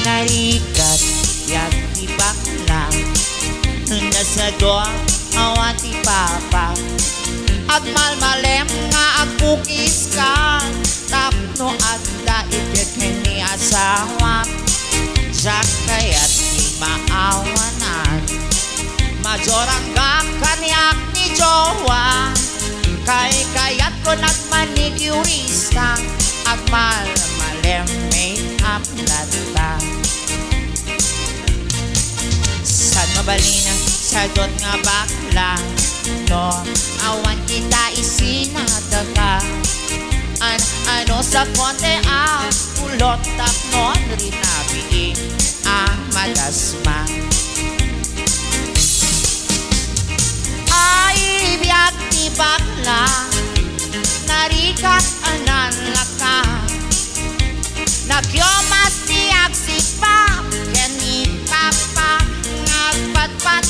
Narikat yak ti bakla nasadwa awan ti papa agmalmalem nga agkukis ka tapno at daibig ni asawa sak kayat ti maawanan majorang kakaniak ni jowa kay kayat ko nagmanigyurista agmalmalem make-up lata sad mabalina sa dot nga bakla no awan kita isinadaga ano sa konte ulot tapnon rinabiin madasma ay biyak ti bakla narikat anan laka nagyomas ti agsipa keni papa ngagpatpat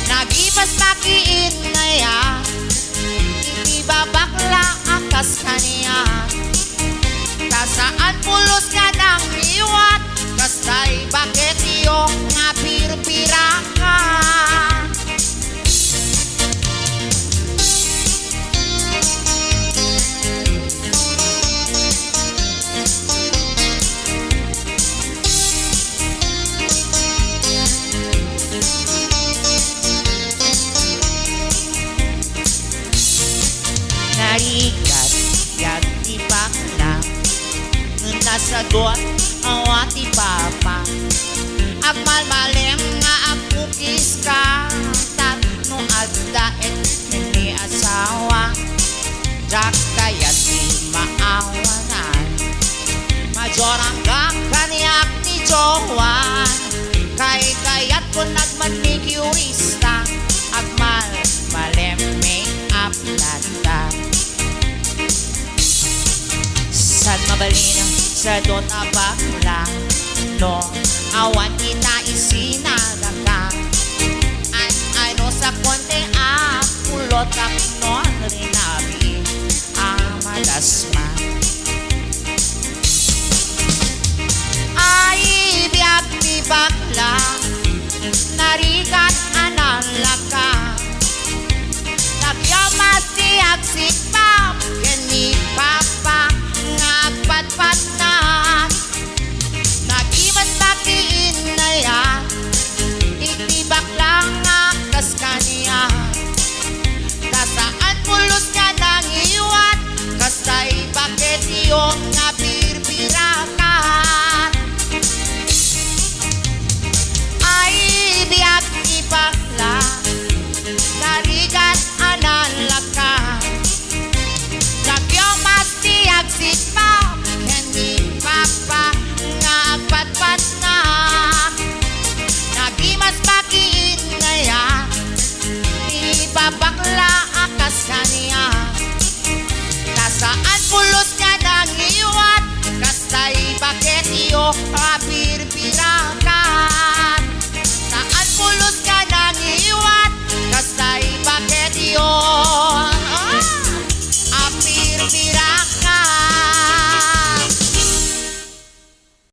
nagibas pakiin na ya itiba bakla akas kaniya kasaan pulos ka ng iwat kastay bakit iyong nga pirpira ka narikat yak ti bakla nasadot awan ti papa agmalmalem nga agkukis ka tapno adda et ni asawa jak kayat ti maawanan majorang kakaniak ni jowa kay kayat ko nagmanigyurista agmalmalem make-up lata sad mabalina sa dot bakla no awan kita isinadaga ano sa konte ulot tapnon rinabi madasma ay biyak ti bakla narikat anan laka nagyamas ti agsikpap keni papa ngagpatpat na nagimas pakiin na ya itibak lang akas kaniya kasaan pulos ka nang iwat kastay bakit iyong